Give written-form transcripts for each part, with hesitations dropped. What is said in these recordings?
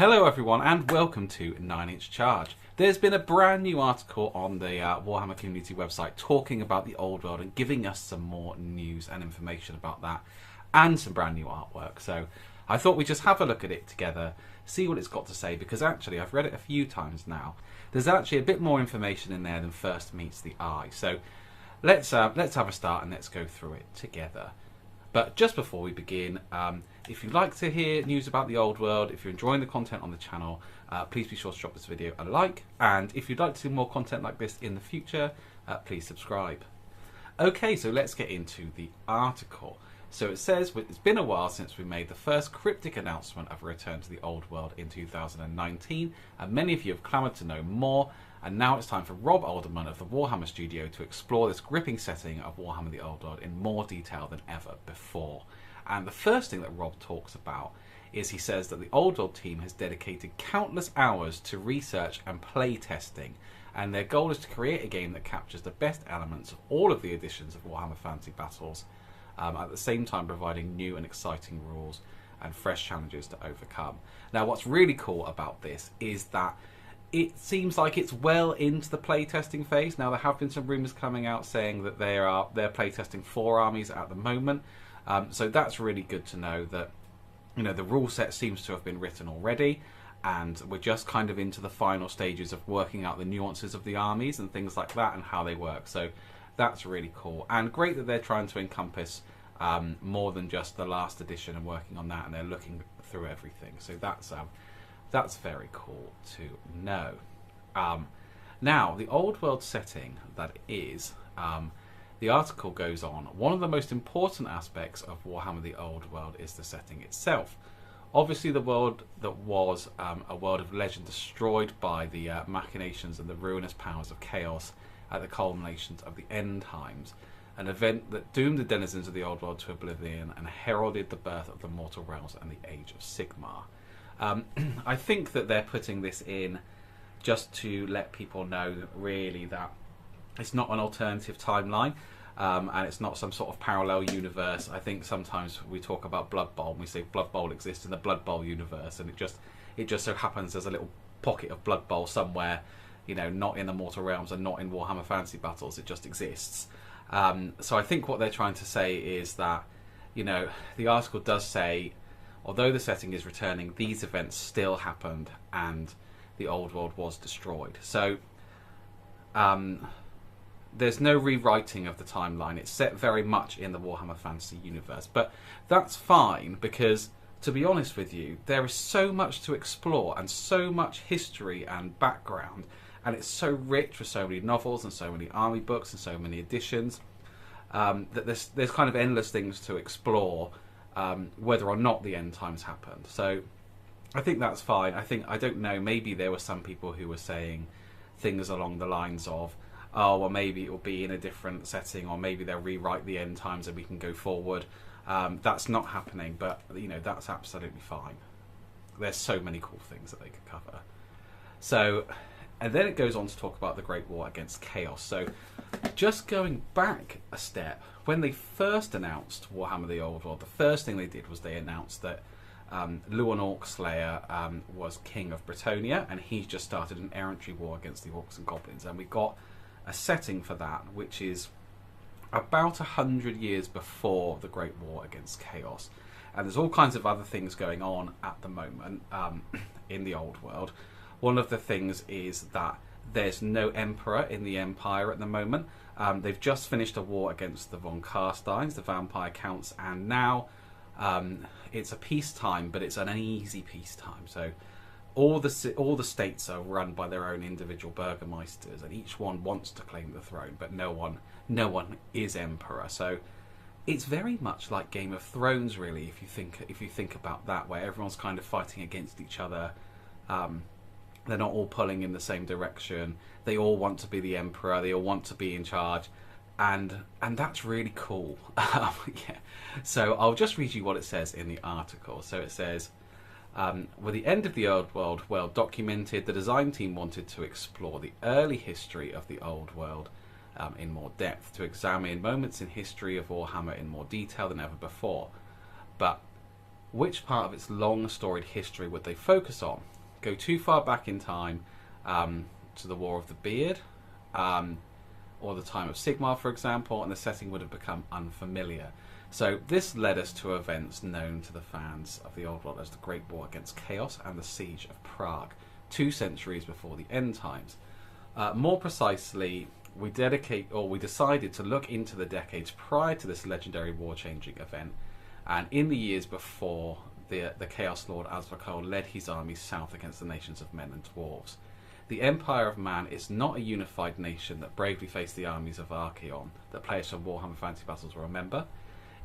Hello everyone and welcome to 9-inch Charge. There's been a brand new article on the Warhammer community website talking about the old world and giving us some more news and information about that and some brand new artwork. So I thought we'd just have a look at it together, see what it's got to say, because actually I've read it a few times now. There's actually a bit more information in there than first meets the eye. So let's have a start and let's go through it together. But just before we begin, if you'd like to hear news about the old world, if you're enjoying the content on the channel, please be sure to drop this video a like. And if you'd like to see more content like this in the future, please subscribe. Okay, so let's get into the article. So it says, it's been a while since we made the first cryptic announcement of a return to the old world in 2019, and many of you have clamoured to know more. And now it's time for Rob Alderman of the Warhammer Studio to explore this gripping setting of Warhammer the Old World in more detail than ever before. And the first thing that Rob talks about is he says that the Old World team has dedicated countless hours to research and play testing, and their goal is to create a game that captures the best elements of all of the editions of Warhammer Fantasy Battles, at the same time providing new and exciting rules and fresh challenges to overcome. Now what's really cool about this is that it seems like it's well into the playtesting phase. Now there have been some rumours coming out saying that they're playtesting 4 armies at the moment. So that's really good to know that, you know, the rule set seems to have been written already, and we're just kind of into the final stages of working out the nuances of the armies and things like that and how they work. So that's really cool and great that they're trying to encompass more than just the last edition and working on that, and they're looking through everything. So that's very cool to know. Now, the old world setting that is, the article goes on, one of the most important aspects of Warhammer the Old World is the setting itself. Obviously the world that was a world of legend destroyed by the machinations and the ruinous powers of chaos at the culminations of the end times, an event that doomed the denizens of the old world to oblivion and heralded the birth of the mortal realms and the age of Sigmar. I think that they're putting this in just to let people know really that it's not an alternative timeline, and it's not some sort of parallel universe. I think sometimes we talk about Blood Bowl and we say Blood Bowl exists in the Blood Bowl universe, and it just so happens there's a little pocket of Blood Bowl somewhere, you know, not in the Mortal Realms and not in Warhammer Fantasy Battles. It just exists. So I think what they're trying to say is that, you know, the article does say, although the setting is returning, these events still happened and the old world was destroyed. So there's no rewriting of the timeline. It's set very much in the Warhammer Fantasy universe. But that's fine, because to be honest with you, there is so much to explore and so much history and background, and it's so rich with so many novels and so many army books and so many editions, that there's kind of endless things to explore, whether or not the end times happened. So I think that's fine. I don't know, maybe there were some people who were saying things along the lines of, oh well, maybe it will be in a different setting, or maybe they'll rewrite the end times and we can go forward. That's not happening, but you know, that's absolutely fine. There's so many cool things that they could cover. So, and then it goes on to talk about the Great War against Chaos. So just going back a step, when they first announced Warhammer the Old World, the first thing they did was they announced that Luan Orcslayer was king of Bretonnia, and he's just started an errantry war against the orcs and goblins, and we got a setting for that which is about 100 years before the Great War against Chaos. And there's all kinds of other things going on at the moment in the old world. One of the things is that there's no emperor in the Empire at the moment. They've just finished a war against the Von Carsteins, the vampire counts, and now it's a peacetime, but it's an uneasy peacetime. So all the states are run by their own individual burgomeisters, and each one wants to claim the throne, but no one is emperor. So it's very much like Game of Thrones, really, if you think about that, where everyone's kind of fighting against each other. They're not all pulling in the same direction. They all want to be the emperor. They all want to be in charge, and that's really cool. Yeah. So I'll just read you what it says in the article. So it says, with the end of the old world well documented, the design team wanted to explore the early history of the old world in more depth, to examine moments in history of Warhammer in more detail than ever before. But which part of its long storied history would they focus on? Go too far back in time, to the War of the Beard, or the time of Sigmar, for example, and the setting would have become unfamiliar. So this led us to events known to the fans of the Old World as the Great War Against Chaos and the Siege of Prague, 2 centuries before the end times. More precisely, we decided to look into the decades prior to this legendary war-changing event, and in the years before the Chaos Lord Azrakal led his armies south against the nations of men and dwarves. The Empire of Man is not a unified nation that bravely faced the armies of Archaon that players from Warhammer Fantasy Battles will remember.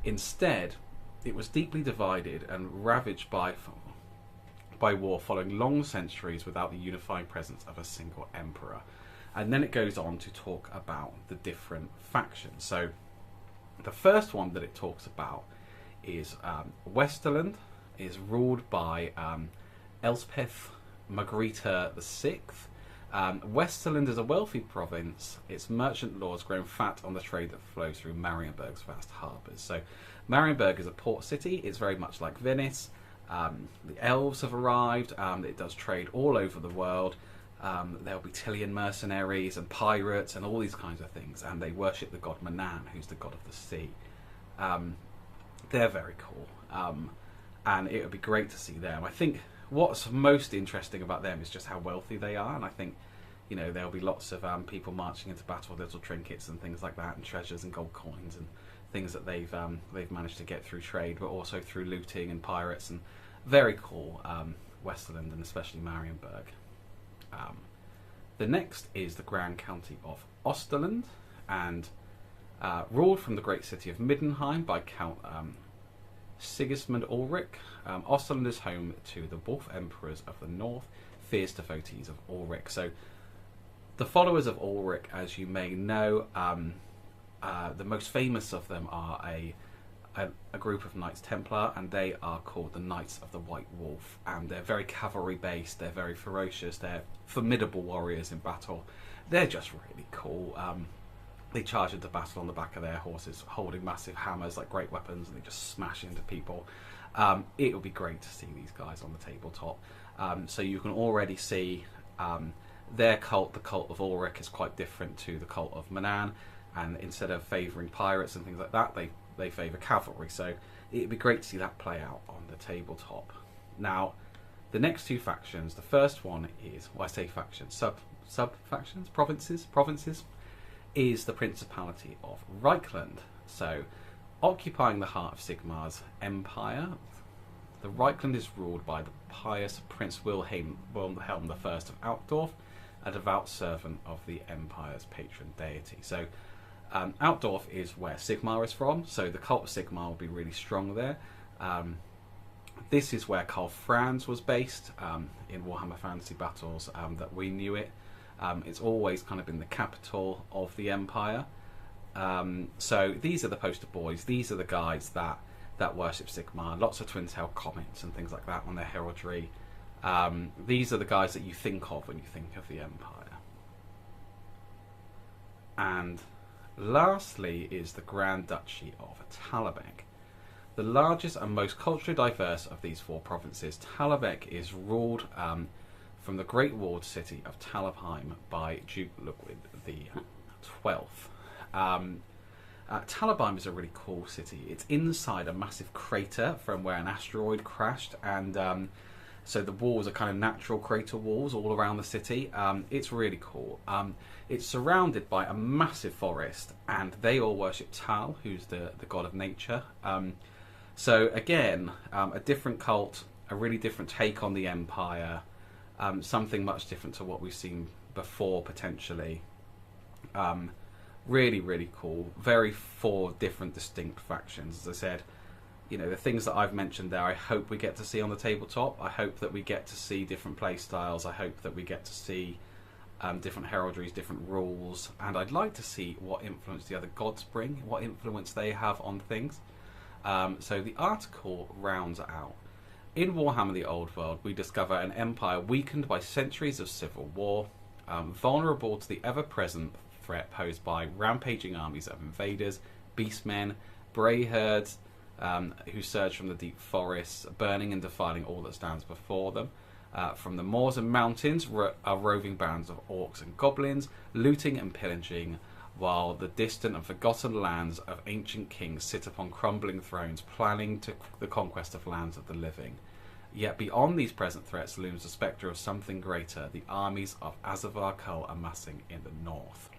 Instead, it was deeply divided and ravaged by war following long centuries without the unifying presence of a single emperor. And then it goes on to talk about the different factions. So the first one that it talks about is Westerland is ruled by Elspeth Margarita VI. Westerland is a wealthy province. Its merchant lords grown fat on the trade that flows through Marienburg's vast harbours. So Marienburg is a port city. It's very much like Venice. The elves have arrived. It does trade all over the world. There'll be Tillian mercenaries and pirates and all these kinds of things. And they worship the god Manan, who's the god of the sea. They're very cool. And it would be great to see them. I think what's most interesting about them is just how wealthy they are, and I think, you know, there'll be lots of people marching into battle with little trinkets and things like that, and treasures and gold coins and things that they've managed to get through trade, but also through looting and pirates, and very cool. Westerland and especially Marienburg. The next is the Grand County of Osterland, and ruled from the great city of Middenheim by Count Sigismund Ulrich. Osterland is home to the Wolf Emperors of the North, fierce devotees of Ulrich. So the followers of Ulrich, as you may know, the most famous of them are a group of Knights Templar, and they are called the Knights of the White Wolf, and they're very cavalry based, they're very ferocious, they're formidable warriors in battle. They're just really cool. They charge into battle on the back of their horses, holding massive hammers like great weapons, and they just smash into people. It would be great to see these guys on the tabletop. So you can already see their cult, the cult of Ulrich, is quite different to the cult of Manan, and instead of favouring pirates and things like that, they favour cavalry. So it would be great to see that play out on the tabletop. Now, the next 2 factions, the first one is, well, I say factions, sub-factions, provinces, is the Principality of Reichland. So, occupying the heart of Sigmar's empire, the Reichland is ruled by the pious Prince Wilhelm I of Altdorf, a devout servant of the empire's patron deity. So, Altdorf is where Sigmar is from, so the cult of Sigmar will be really strong there. This is where Karl Franz was based in Warhammer Fantasy Battles, that we knew it. It's always kind of been the capital of the empire. So these are the poster boys. These are the guys that worship Sigmar. Lots of twin-tailed comets and things like that on their heraldry. These are the guys that you think of when you think of the empire. And lastly is the Grand Duchy of Talabeg. The largest and most culturally diverse of these 4 provinces, Talabeg is ruled from the great walled city of Talabheim by Duke Ludwig the 12th. Talabheim is a really cool city. It's inside a massive crater from where an asteroid crashed, and so the walls are kind of natural crater walls all around the city. It's really cool. It's surrounded by a massive forest, and they all worship Tal, who's the god of nature. So again, a different cult, a really different take on the empire. Something much different to what we've seen before, potentially. Really, really cool. Very 4 different distinct factions. As I said, you know, the things that I've mentioned there, I hope we get to see on the tabletop. I hope that we get to see different play styles. I hope that we get to see different heraldries, different rules. And I'd like to see what influence the other gods bring, what influence they have on things. So the article rounds out. In Warhammer the Old World, we discover an empire weakened by centuries of civil war, vulnerable to the ever-present threat posed by rampaging armies of invaders, beastmen, grey herds, who surge from the deep forests, burning and defiling all that stands before them. From the moors and mountains are roving bands of orcs and goblins, looting and pillaging, while the distant and forgotten lands of ancient kings sit upon crumbling thrones, planning the conquest of lands of the living. Yet beyond these present threats looms the spectre of something greater, the armies of Azavar Kull amassing in the north.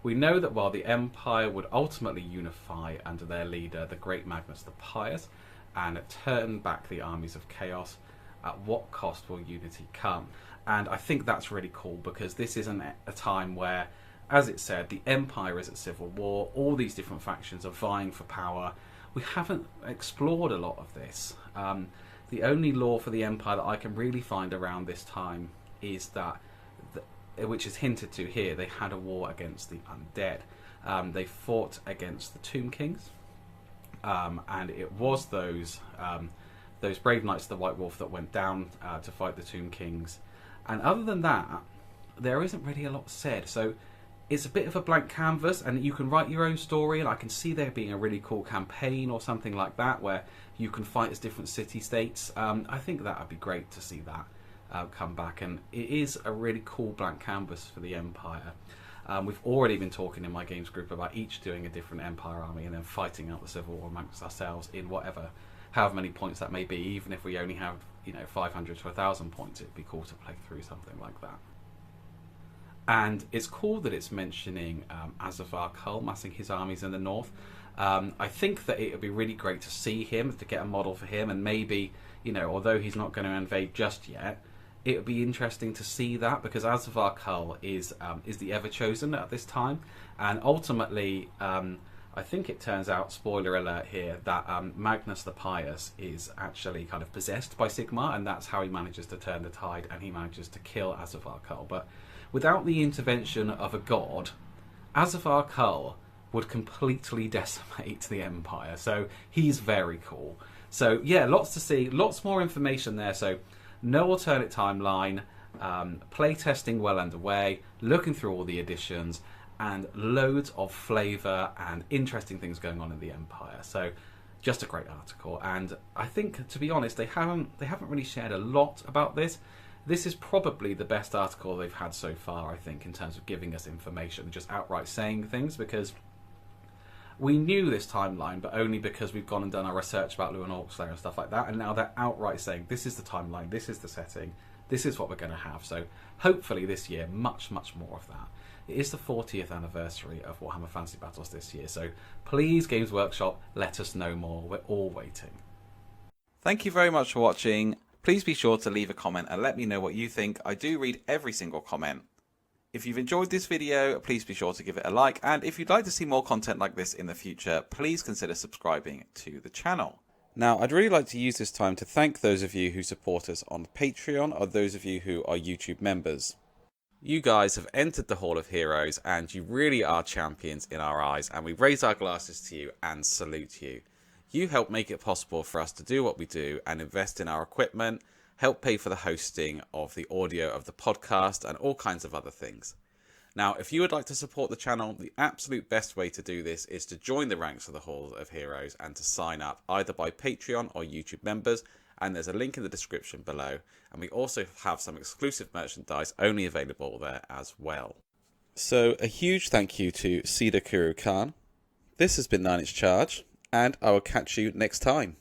We know that while the Empire would ultimately unify under their leader, the great Magnus the Pious, and turn back the armies of chaos, at what cost will unity come? And I think that's really cool, because this isn't a time where, as it said, the Empire is at civil war, all these different factions are vying for power. We haven't explored a lot of this. The only lore for the Empire that I can really find around this time is that, which is hinted to here, they had a war against the undead. They fought against the Tomb Kings, and it was those brave knights of the White Wolf that went down to fight the Tomb Kings. And other than that, there isn't really a lot said. So it's a bit of a blank canvas, and you can write your own story, and I can see there being a really cool campaign or something like that where you can fight as different city-states. I think that would be great to see that come back, and it is a really cool blank canvas for the Empire. We've already been talking in my games group about each doing a different Empire army and then fighting out the civil war amongst ourselves in however many points that may be. Even if we only have 500 to 1,000 points, it'd be cool to play through something like that. And it's cool that it's mentioning Azavar Kull massing his armies in the north. I think that it would be really great to see him, to get a model for him, and maybe, although he's not going to invade just yet, it would be interesting to see that, because Azavar Kull is the Ever-Chosen at this time, and ultimately, I think it turns out, spoiler alert here, that Magnus the Pious is actually kind of possessed by Sigmar, and that's how he manages to turn the tide, and he manages to kill Azavar Kull. But without the intervention of a god, Azavar Kull would completely decimate the Empire. So he's very cool. So yeah, lots to see, lots more information there. So no alternate timeline, play testing well underway, looking through all the editions, and loads of flavour and interesting things going on in the Empire. So just a great article, and I think, to be honest, they haven't really shared a lot about this. This is probably the best article they've had so far, I think, in terms of giving us information, just outright saying things, because we knew this timeline, but only because we've gone and done our research about Luan Orcslayer and stuff like that, and now they're outright saying, this is the timeline, this is the setting, this is what we're going to have. So hopefully this year, much, much more of that. It is the 40th anniversary of Warhammer Fantasy Battles this year, so please, Games Workshop, let us know more. We're all waiting. Thank you very much for watching. Please be sure to leave a comment and let me know what you think. I do read every single comment. If you've enjoyed this video, please be sure to give it a like, and if you'd like to see more content like this in the future, please consider subscribing to the channel. Now, I'd really like to use this time to thank those of you who support us on Patreon, or those of you who are YouTube members. You guys have entered the Hall of Heroes, and you really are champions in our eyes, and we raise our glasses to you and salute you. You help make it possible for us to do what we do and invest in our equipment, help pay for the hosting of the audio of the podcast, and all kinds of other things. Now, if you would like to support the channel, the absolute best way to do this is to join the ranks of the Hall of Heroes and to sign up either by Patreon or YouTube members, and there's a link in the description below. And we also have some exclusive merchandise only available there as well. So a huge thank you to Cedar Kuru Khan. This has been 9 Inch Charge, and I will catch you next time.